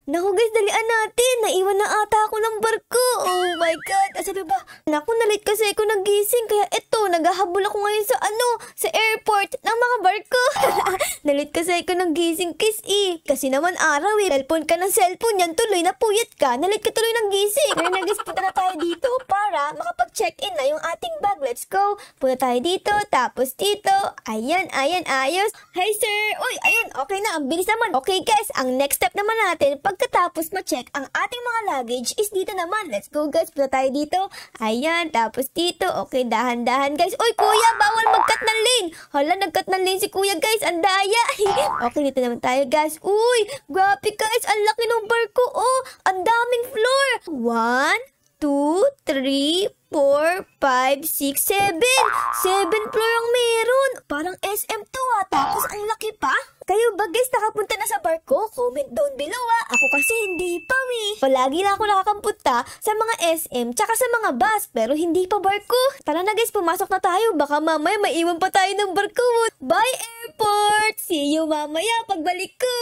Naku guys, dalian natin. Naiwan na ata ako ng barko. Oh my God. Asabi ba? Naku, nalit kasi ako nagising. Kaya eto, naghahabol ako ngayon sa airport ng mga barko. Nalit kasi ako nagising, kiss eh. Kasi naman araw eh. Cellphone ka ng cellphone yan. Tuloy na puyat ka. Nalit ka tuloy ng gising. Kaya nagis, punta na tayo dito para makapag-check-in na yung ating bag. Let's go. Punta tayo dito. Tapos dito. Ayan, ayos. Hey sir. Uy, ayun. Okay na. Ang bilis naman. Okay guys, ang next step naman natin, pagkatapos ma-check ang ating mga luggage is dito naman. Let's go guys, punta tayo dito. Ayan, tapos dito. Okay, dahan-dahan guys. Uy kuya, bawal mag-cut ng lane. Hala, nag-cut ng lane si kuya guys. Ang daya. Okay, dito naman tayo guys. Uy, grabe guys. Ang laki ng barko. Oh, ang daming floor. 1, 2, 3, 4, 5, 6, 7. 7 floor ang meron. Parang SM to ah. Tapos ang laki pa. Kayo ba guys nakapunta na sa barko? Comment down below ah. Ako kasi hindi pa Palagi na ako nakakapunta sa mga SM tsaka sa mga bus pero hindi pa barko. Tara na guys, pumasok na tayo. Baka mamaya maiwan pa tayo ng barko. Bye airport! See you mamaya pagbalik ko.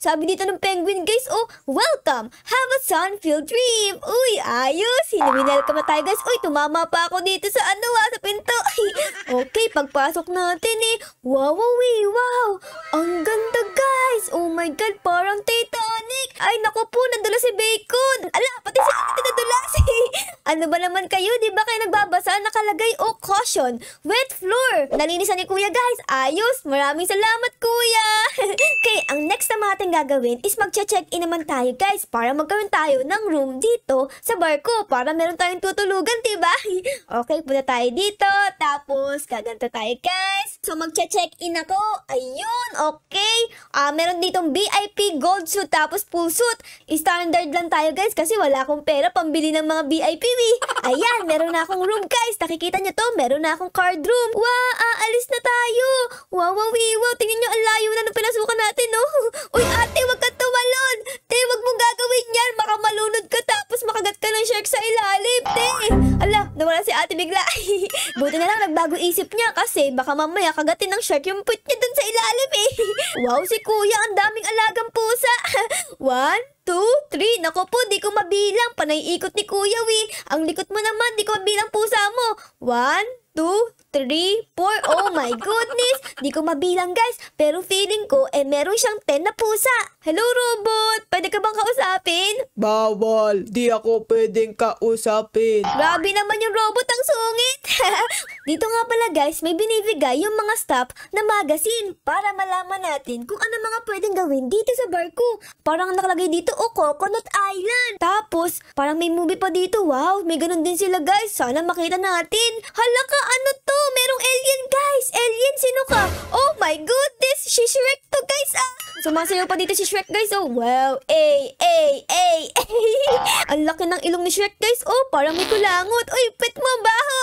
Sabi dito ng penguin guys, oh, welcome! Have a sun-filled trip! Uy, ayos! Welcome na tayo guys. Uy, tumama pa ako dito sa sa pinto. Okay, pagpasok natin eh. Wow. Ang ganda guys! Oh my God, parang Titanic! Ay naku po, nadula si Bacon! Ala, pati si ate nadulas! Ano ba naman kayo? Di ba kayo nagbabasa? Nakalagay, oh, caution! Wet floor! Nalinisan ni kuya guys! Ayos! Maraming salamat kuya! Okay, ang next na natin gagawin is magche-check-in naman tayo guys para magkaroon tayo ng room dito sa barko para meron tayong tutulugan, diba? Okay, punta tayo dito. Tapos, gaganto tayo guys. So, magche-check-in ako. Ayun, okay. Meron ditong VIP gold suit tapos full suit. Standard lang tayo guys kasi wala akong pera pambili ng mga VIP. Ayan, meron na akong room guys. Nakikita nyo to, meron na akong card room. Wow, aalis na tayo. Wow. Tingnan nyo, ang layo na nung pinasukan natin, no? Uy, ate, wag ka tumalon. Te, wag mong gagawin yan. Baka malunod ka tapos makagat ka ng shark sa ilalim. Te, ala, nawala si ate bigla. Buti na lang nagbago isip niya kasi baka mamaya kagatin ng shark yung put niya dun sa ilalim eh. Wow, si kuya, ang daming alagang pusa. 1, 2, 3. Nako po, di ko mabilang. Panay ikot ni kuya, Ang likot mo naman, di ko mabilang pusa mo. 1, 2, 3, 4. Oh my goodness. Di ko mabilang guys. Pero feeling ko, meron siyang 10 na pusa. Hello robot. Pwede ka bang kausapin? Bawal. Di ako pwedeng kausapin. Grabe naman yung robot, ang sungit. Dito nga pala guys, may binibigay yung mga staff na magazine para malaman natin kung ano mga pwedeng gawin dito sa barko. Parang nakalagay dito, oh, Coconut Island. Tapos, parang may movie pa dito. Wow, may ganun din sila guys. Sana makita natin. Hala ka, ano to? Merong alien guys. Alien, sino ka? Oh my goodness, si Shrek to guys Sumasayaw pa dito si Shrek guys. Oh wow, Ang laki ng ilong ni Shrek guys. Oh, parang may kulangot. Uy, pet mo, baho.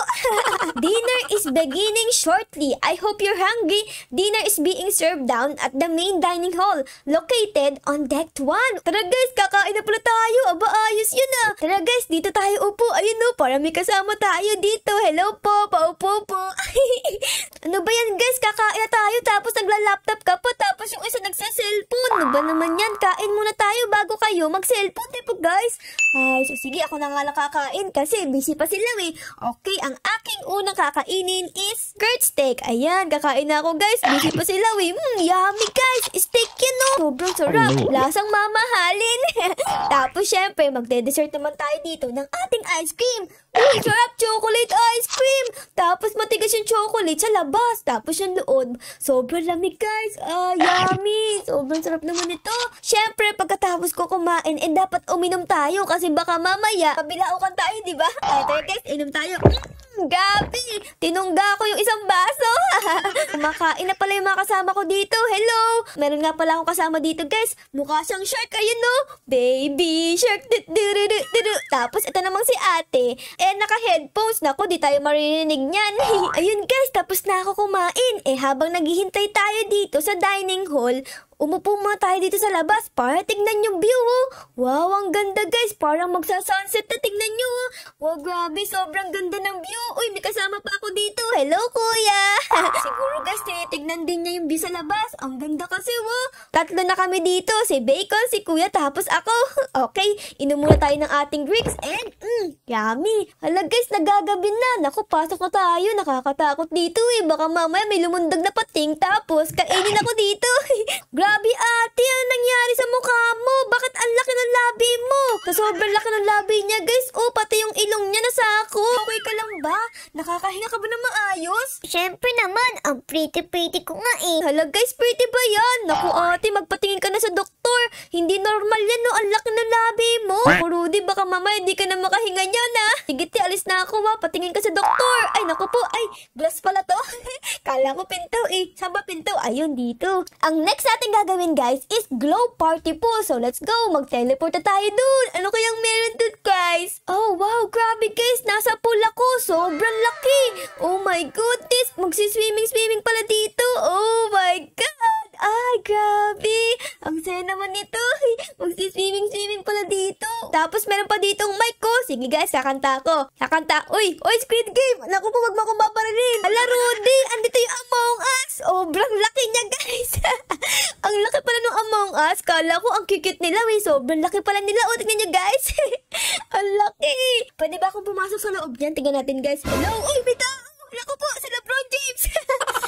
Dinner is beginning shortly. I hope you're hungry. Dinner is being served down at the main dining hall located on deck 1. Tara guys, kakain na pala tayo. Aba, ayos yun Tara guys, dito tayo upo. Ayun parang may kasama tayo dito. Hello po, paupo po. Ano ba yan guys? Kakain na tayo tapos nagla-laptop ka pa tapos yung isa nagsa-cellphone. Ano ba naman yan? Kain muna tayo bago kayo mag-cellphone, diba guys? Ay, so sige, ako na nga lang kakain kasi busy pa sila Okay, ang aking unang kakainin is skirt steak. Ayan, kakain na ako guys. Busy pa sila yummy guys. Steak yan Sobrang sarap. Lasang mamahalin. Tapos syempre, magde-dessert naman tayo dito ng ating ice cream. Uy, sarap, chocolate ice cream. Tapos matigas yung chocolate sa labas. Tapos yung loob, sobrang lamig guys. Yummy. Sobrang sarap naman ito. Syempre, pagkatapos ko kumain, dapat uminom tayo kasi baka mamaya, pabilaukan tayo, diba? Ay, tayo guys, inom tayo. Gabi! Tinungga ko yung isang baso. Kumakain na pala yung mga kasama ko dito. Hello! Meron nga pala akong kasama dito, guys. Mukha siyang shark. Ayun, Baby shark. Tapos, ito namang si ate. Naka-headphones. Naku, di tayo maririnig niyan. Ayun, guys. Tapos na ako kumain. Habang naghihintay tayo dito sa dining hall, Umupo muna tayo dito sa labas para tignan yung view, oh. Wow, ang ganda guys. Parang magsa-sunset na. Tignan nyo, oh. Wow, grabe. Sobrang ganda ng view. Uy, may kasama pa ako dito. Hello, kuya. Siguro guys, tinitignan din niya yung view sa labas. Ang ganda kasi, oh. Tatlo na kami dito. Si Bacon, si kuya, tapos ako. Okay, inom muna tayo ng ating drinks and, yummy. Hala guys, nagagabi na. Naku, pasok na tayo. Nakakatakot dito eh. Baka mamaya may lumundag na pating tapos kainin ako dito. Grabe ate, ano nangyari sa mukha mo? Bakit ang laki ng labi mo? Sa sobrang laki ng labi niya guys. Oh, pati yung ilong niya nasa ako. Okay ka lang ba? Nakakahinga ka ba na maayos? Siyempre naman, ang pretty-pretty ko nga eh. Hala guys, pretty ba yan? Naku ate, magpatingin ka na sa doktor. Hindi normal yan no, ang laki ng labi mo. Rudy, baka mamaya hindi ka na makahinga niyan ha. Sige te, alis na ako ha. Patingin ka sa doktor. Ay naku po, ay glass pala to. Kala ko pinto eh. Saan ba pinto? Ayun dito. Ang next natin gagawin guys is glow party po. So let's go, mag-teleport na tayo dun. Ano kayang meron dun guys? Oh wow, grabe guys. Nasa pool ako. Sobrang laki. Oh my goodness. Magsiswimming pala dito. Oh my god. Ay, grabe. Ang saya naman nito. Magsiswimming pala dito. Tapos meron pa ditong mic ko. Sige guys, kakanta ako. Kakanta. Uy, Squid Game. Naku po, wag mo akong babarilin. Ala, Rudy, andito yung Among Us. Sobrang laki niya guys. Ang laki pala ng Among Us. Kala ko ang kikit nila. Sobrang laki pala nila. O, tignan nyo guys. Ang laki. Pwede ba akong pumasok sa loob niyan? Tignan natin guys. Hello. Uy, may tao. Naku po, si LeBron James.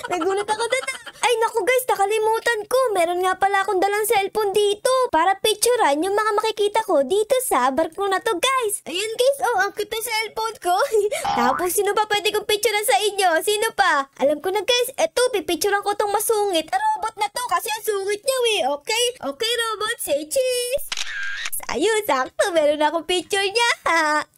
Nagulat ako doon. Ay, naku guys, nakalimutan ko. Meron nga pala akong dalang cellphone dito para picturean yung mga makikita ko dito sa barko na to, guys. Ayun guys, oh, ang cute ng cellphone ko. Tapos, sino pa pwede kong picturean sa inyo? Sino pa? Alam ko na guys, eto, pipicturean ko tong masungit. Robot na to kasi ang sungit niya eh, okay? Okay, robot, say cheese. Ayun, sakto. Meron na akong picture niya.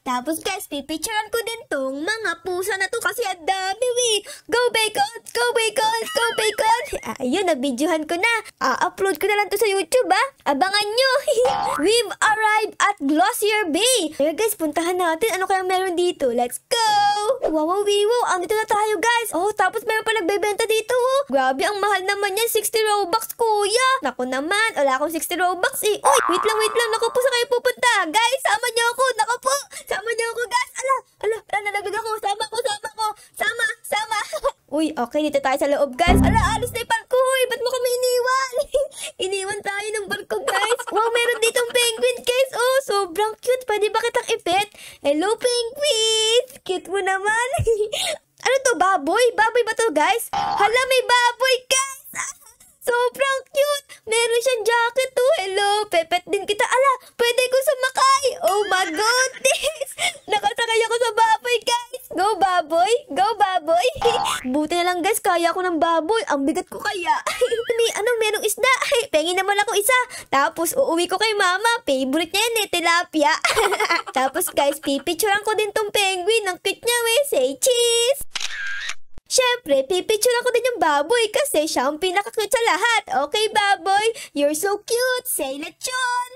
Tapos guys, pipicturean ko din tong mga pusa na to kasi ang dami, we. Go Bacon! Go Bacon! Go Bacon! Ayun, nabidyohan ko na. Upload ko na lang to sa YouTube, Abangan nyo. We've arrived at Glossier Bay. Kaya guys, puntahan natin. Ano kayang meron dito? Let's go! Wow, andito na tayo, guys. Oh, tapos meron pa nagbebenta dito, oh. Grabe, ang mahal naman yan. 60 Robux, kuya. Naku naman, wala akong 60 Robux, eh. Uy, wait lang. Naku po, saan kayo pupunta? Guys, sama niyo ako. Naku po, sama niyo ako, guys. Nalaglag ako. Sama ko. Sama. Uy, okay, dito tayo sa loob, guys. Alis na yung barko. Uy, ba't mo kami iniwan? Iniwan tayo ng barko, guys. Wow, meron ditong penguin, guys. Oh, sobrang cute. Pwede ba kitang ipet? Hello, penguin. Cute mo naman. Ano to, baboy? Baboy ba to, guys? Hala, may baboy, guys. Sobrang cute. Meron siyang jacket, oh. Hello, pepet din kita. Pwede ko sumakay. Oh my goodness. Nakasakay ako sa baboy, guys. Go, baboy. Go, baboy. Buti na lang, guys. Kaya ko ng baboy. Ang bigat ko kaya. Merong isda. Pengi naman ako isa. Tapos, uuwi ko kay mama. Favorite niya yan eh, tilapia. Tapos, guys, pipicturean ko din tong penguin. Ang cute niya, eh. Say cheese. Siyempre, pipicturean ko din yung baboy kasi siya ang pinaka-cute sa lahat. Okay, baboy? You're so cute. Say lechon.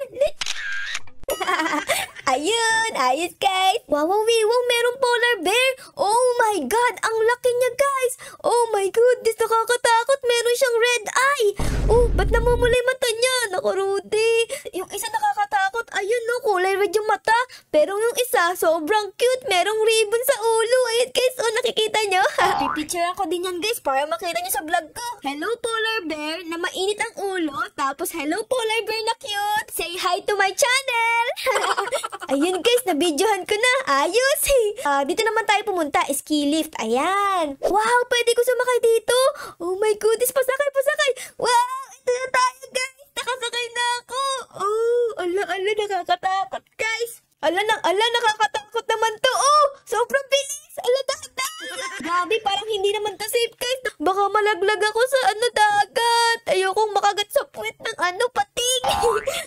Ayun, ayos guys. Wow, merong polar bear. Oh my God, ang laki niya guys. Oh my goodness, nakakatakot. Meron siyang red eye. Oh, ba't namumulay mata niya? Naku, Rudy. Yung isa nakakatakot. Ayun no, kulay red yung mata. Pero yung isa, sobrang cute. Merong ribbon sa ulo. Ayun guys, oh, nakikita nyo? Pipicturean ko din yan guys para makita nyo sa vlog ko. Hello polar bear na mainit ang ulo. Tapos hello polar bear na cute. Say hi to my channel. Ayun guys, nabidyohan ko na. Ayos. Dito naman tayo pumunta. Ski lift. Ayan. Wow, pwede ko sumakay dito. Oh my goodness, pasakay. Wow, ito na tayo guys. Nakasakay na ako. Oh, ala, nakakatakot guys. Ala, nakakatakot naman to. Oh, sobrang bilis. Ala, grabe, parang hindi naman to safe guys. Baka malaglag ako sa dagat. Ayokong makagat sa puwet ng pating.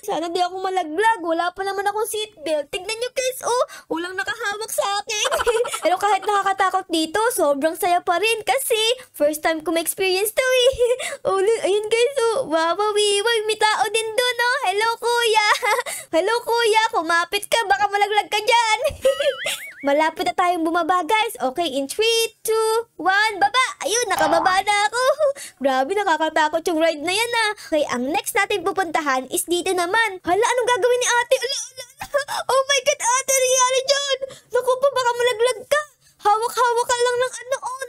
Sana di ako malaglag. Wala pa naman akong seatbelt. Tignan nyo guys, oh, walang nakahawak sa akin. Pero kahit nakakatakot dito, sobrang saya pa rin kasi first time ko ma-experience to eh. Ayun guys, oh, wow, may tao din doon, oh. Hello kuya. Hello kuya, kumapit ka, baka malaglag ka dyan. Malapit na tayong bumaba guys. Okay, in 3, 2, 1, baba. Ayun, nakababa na ako. Grabe, nakakatakot yung ride na yan ah. Okay, ang next natin pupuntahan is dito naman. Hala, anong gagawin ni ate? Ala. Oh my God, ate, nangyari dyan. Naku po, baka malaglag ka. Hawak-hawak ka lang ng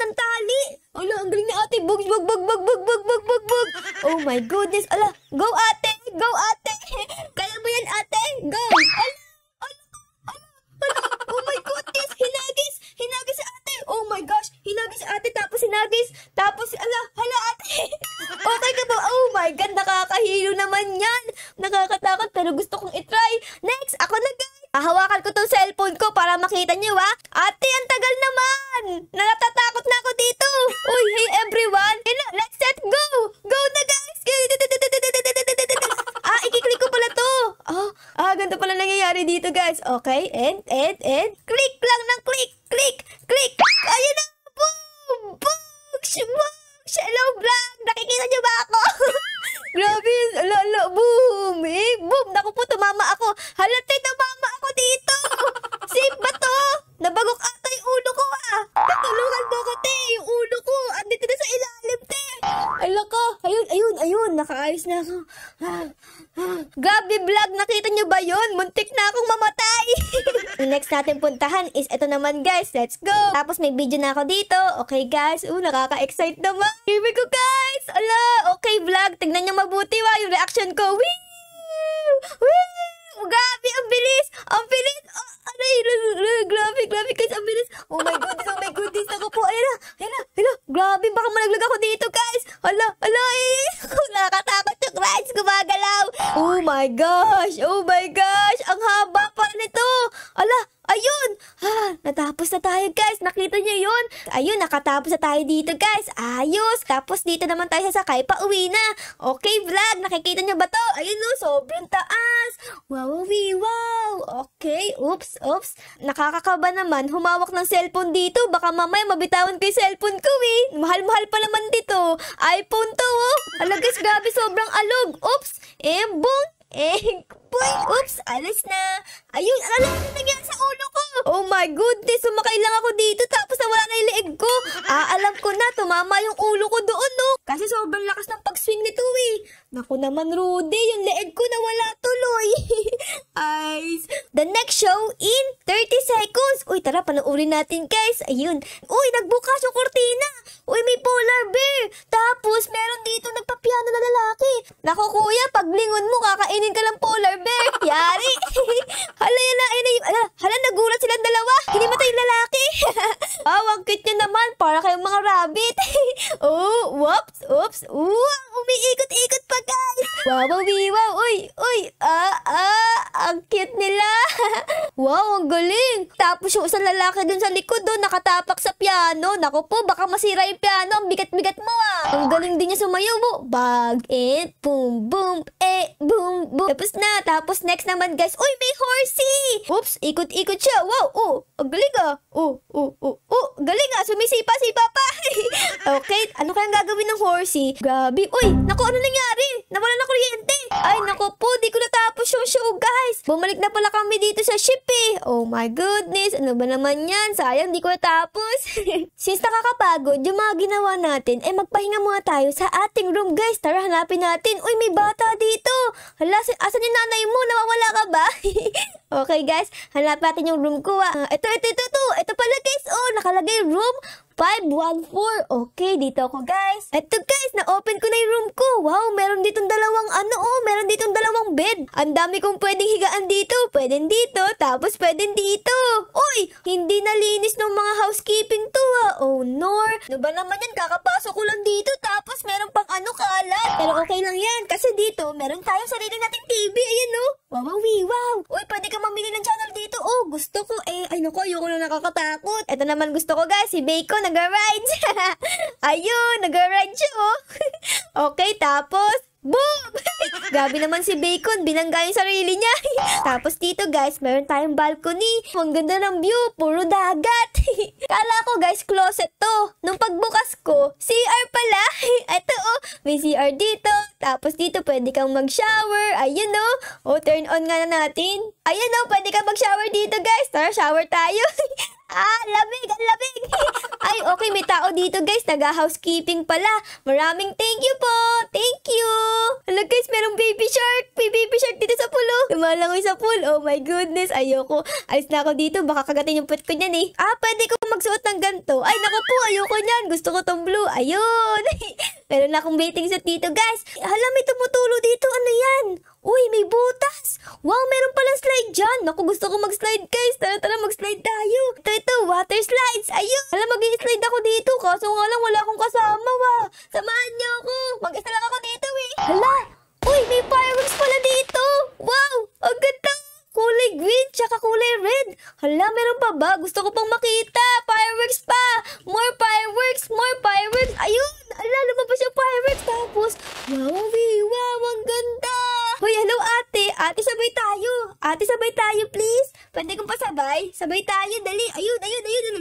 ng tali. Ala, ang galing ni ate. Bug. Oh my goodness. Ala, go ate. Kaya mo yan ate. Go. Oh my goodness. Hinagis si ate. Oh my gosh. Hinagis si ate. Tapos, hala ate. Okay ka ba? Oh my God. Nakakahilo naman yan. Nakakatakot pero gusto kong itry. Next, ako na guys. Hawakan ko tong cellphone ko para makita nyo ha. Ate, ang tagal naman. Natatakot na ako dito. Uy, hey everyone. Let's set go. Go na guys. Ikiklik ko pala to. Ganito pala nangyayari dito guys. Okay, and. Click lang ng click. Ayun na. Boom. Hello vlog. Nakikita nyo ba ako? Grabe. Boom. Boom. Naku po, tumama ako. Halate, tumama ako dito. Safe ba to? Nabagok ata yung ulo ko ah. Patulungan mo ko te. Yung ulo ko. Andito na sa ilalim te. Ala ka. Ayun. Nakaayos na ako. Grabe vlog. Nakita nyo ba yun? Muntik na akong mamatay. Yung next natin puntahan is ito naman guys. Let's go. Tapos may video na ako dito. Okay guys. Nakaka-excite naman. Here we go guys. Ala. Okay vlog. Tignan nyo mabuti yung reaction ko. Wee! Grabe, ang bilis! Grabe guys, ang bilis! Oh my goodness, ako po, ayun na, grabe, baka malaglag ako dito guys! Hala, nakakatakot yung rides, gumagalaw! Oh my gosh, ang haba pa nito! Ayun! Natapos na tayo guys. Nakita niyo yun? Ayun, nakatapos na tayo dito guys. Ayos! Tapos dito naman tayo sasakay pa uwi na. Okay vlog, nakikita niyo ba to? Ayun no, sobrang taas. Wow. Okay, oops. Nakakakaba naman. Humawak ng cellphone dito. Baka mamaya mabitawan ko yung cellphone ko eh. Mahal naman dito. iPhone to oh. Hala guys, grabe, sobrang alog. Oops! Boom! Oops, alas na. Ayun, ano nangyari sa ulo ko? Oh my goodness, sumakay lang ako dito tapos nawala na yung leeg ko. Alam ko na, tumama yung ulo ko doon, no? Kasi sobrang lakas ng pag-swing nito, eh. Naku naman, Rudy, yung leeg ko nawala tuloy. Ice. The next show in 30 seconds. Uy, tara, panoorin natin, guys. Ayun. Uy, nagbukas yung kortina. Uy, may polar bear. Tapos, meron dito nagpapiano na lalaki. Naku, kuya, paglingon mo, kakainin ka lang polar bear. Yari. Hala, nagulat silang dalawa. Hinimatay yung lalaki. Ang cute nyo naman. Para kayong mga rabbit. Oops. Umiikot-ikot pa, guys. Wow. Uy. Ang cute nila. Wow, ang galing. Tapos yung isang lalaki dun sa likod doon, nakatapak sa piano. Naku po, baka masira yung piano. Ang bigat-bigat mo ah. Ang galing din niya sumayaw mo. Bag and boom. Boom. Tapos na. Tapos next naman guys. Uy, may horsey. Oops, ikot-ikot siya. Wow, ang galing ah. Galing ah. Sumisipa-sipa pa. Okay, ano kayang gagawin ng horsey? Grabe. Uy, naku, ano nangyari? Nawala na kuryente. Ay, naku po, di ko natapos yung show guys. Bumalik na pala kami dito sa ship eh. Oh my goodness, ano ba naman yan? Sayang, di ko natapos. Since nakakapagod yung mga ginawa natin, magpahinga muna tayo sa ating room guys. Tara, hanapin natin. Uy, may bata dito. Hala, asan yung nanay mo? Nawawala ka ba? Okay guys, hanapin natin yung room ko. Ito pala guys. Nakalagay room 514. Okay, dito ako guys. Ito guys, na-open ko na yung room ko. Wow, meron ditong dalawang bed. Ang dami kong pwedeng higaan dito. Pwedeng dito, tapos pwedeng dito. Uy, hindi nalinis ng mga housekeeping to ah. Oh no. Ano ba naman yan? Kakapasok ko lang dito, tapos meron pang kalat. Pero okay lang yan, kasi dito, meron tayong sarili nating TV. Ayan no. Wow. Uy, pwede ka mamili ng channel dito. Oh, gusto ko ay naku, ayoko na nakakatakot. Ito naman gusto ko guys, si Bacon nag-ride. Ayun, nag-ride siya oh. Okay, tapos Boom! Grabe naman si Bacon, binangga yung sarili niya. Tapos dito guys, meron tayong balcony. Ang ganda ng view, puro dagat. Kala ko guys, closet to. Nung pagbukas ko, CR pala. Ito oh, may CR dito. Tapos dito pwede kang mag-shower. Ayun oh. Oh, turn on nga na natin. Ayun oh, pwede kang mag-shower dito guys. Tara, shower tayo. Lamig, ang lamig. Ay, okay, may tao dito guys, naga-housekeeping pala. Maraming thank you po. Thank you. Hello guys, merong baby shark. May baby shark dito sa pool oh. Lumalangoy sa pool. Oh my goodness, ayoko. Alis na ako dito, baka kagatin yung puwet ko niyan eh. Pwede ko magsuot ng ganito. Ay, naku po, ayoko niyan. Gusto ko tong blue. Ayun. Meron na akong waiting set dito guys. Hala, may tumutulo dito. Ano yan? Uy, may butas. Wow, meron palang slide dyan. Naku, gusto ko mag-slide guys. Tara, mag-slide tayo. Ito, water slides. Ayun. Hala, mag-i-slide ako dito. Kaso nga lang, wala akong kasama wa. Samahan niyo ako. Mag-isa lang ako dito eh. Hala. Uy, may fireworks pala dito. Wow, ang ganda. Kulay green, tsaka kulay red. Hala, meron pa ba? Gusto ko pang makita. Fireworks pa. More fireworks, more fireworks. Ayun. Hala, lumabas yung fireworks. Tapos, wow, ang ganda. Hoy, hello ate. Ate, sabay tayo. Ate, sabay tayo, please. Pwede kong pasabay? Sabay tayo, dali. Ayun.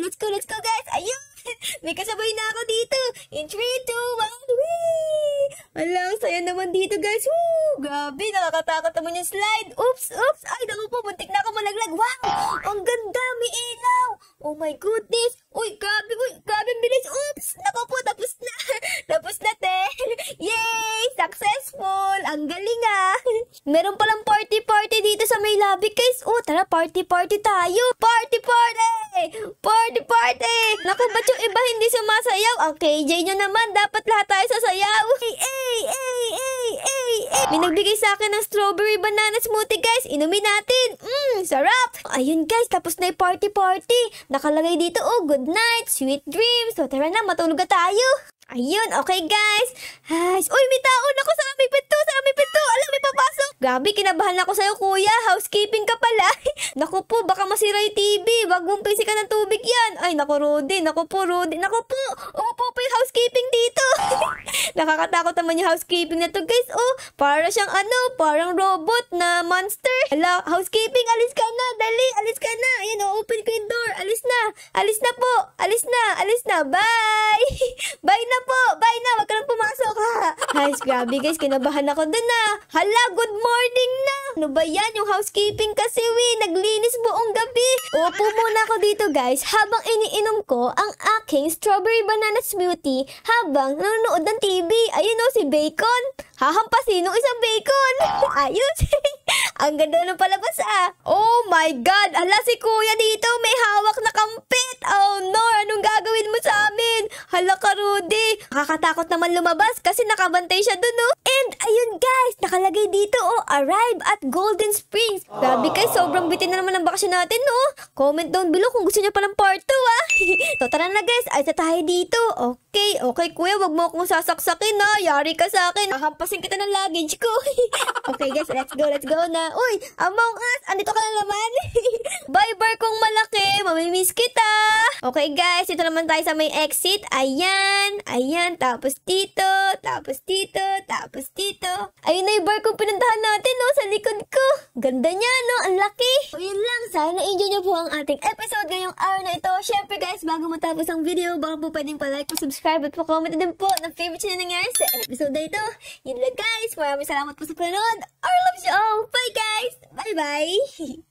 Let's go, guys. Ayun. May kasabay na ako dito. In 3, 2, 1, wee! Hala, ang saya naman dito, guys. Woo! Grabe, nakakatakot naman yung slide. Oops. Ay, naku po, buntik na ako malaglag. Wow! Ang ganda, may ilaw. Oh my goodness. Uy, grabe, ang bilis. Oops! Naku po, tapos na. Tapos na, te. Yay! Successful! Ang galing ah. Meron palang party dito sa may lobby, guys. Oh, tara, party tayo. Party! Naku, ba't yung iba hindi sumasayaw? Ang KJ nyo naman, dapat lahat tayo sasayaw. Ay! May nagbigay sa akin ng strawberry banana smoothie, guys. Inumin natin. Sarap. Ayun, guys, tapos na yung party. Nakalagay dito, oh, good night, sweet dreams. So, tara na, matulog na tayo. Ayun, okay guys. Uy, may tao na ko sa aming pinto. Alam, may papasok. Grabe, kinabahan ako sa'yo, kuya. Housekeeping ka pala. Naku po, baka masira yung TV. Wag mong pisikan ng tubig yan. Ay, naku, Rudy. Naku po. Umupo po yung housekeeping dito. Nakakatakot naman yung housekeeping na to, guys. Oh, para siyang parang robot na monster. Hala, housekeeping, alis ka na. Dali, alis ka na. Ayan, open ko yung door. Alis na po. Alis na. Bye. Bye na po. Wag ka nang pumasok ha. Guys, grabe guys, kinabahan ako dun ah. Hala, good morning na. Ano ba yan? Yung housekeeping kasi naglinis buong gabi. Upo muna ako dito guys habang iniinom ko ang aking strawberry banana smoothie habang nanonood ng TV. Ayun o, si Bacon. Hahampasin ng isang bacon. Ayun. Ang ganda ng palabas ah. Oh my God. Ala, si kuya dito may hawak na kampit. Oh no, anong gagawin mo sa amin? Hala ka, Rudy. Nakakatakot naman lumabas kasi nakabantay siya dun oh. And ayun guys, nakalagay dito oh, arrive at Golden Springs. Grabe guys, sobrang bitin na naman ang bakasyon natin no. Comment down below kung gusto niyo palang part 2 ah. So tara na guys, ayos na tayo dito. Okay kuya, wag mo akong sasaksakin ha. Yari ka sa akin. Hahampasin kita ng luggage ko. Okay guys, let's go na. Uy, Among Us, andito ka na naman. Bye barkong malaki, mamimiss kita. Okay guys, ito naman tayo sa may exit. Ayan, tapos dito. Ayun na yung barkong pinuntahan natin no, sa likod ko. Ganda niya no, ang laki. O yun lang, sana enjoy niyo po ang ating episode ngayong araw na ito. Syempre guys, bago matapos ang video, baka po pwedeng pa-like, pa-subscribe at pa-comment din po ng favorite na nangyari sa episode na ito. Yun lang guys, maraming salamat po sa panonood. I love you all. Bye guys. Bye.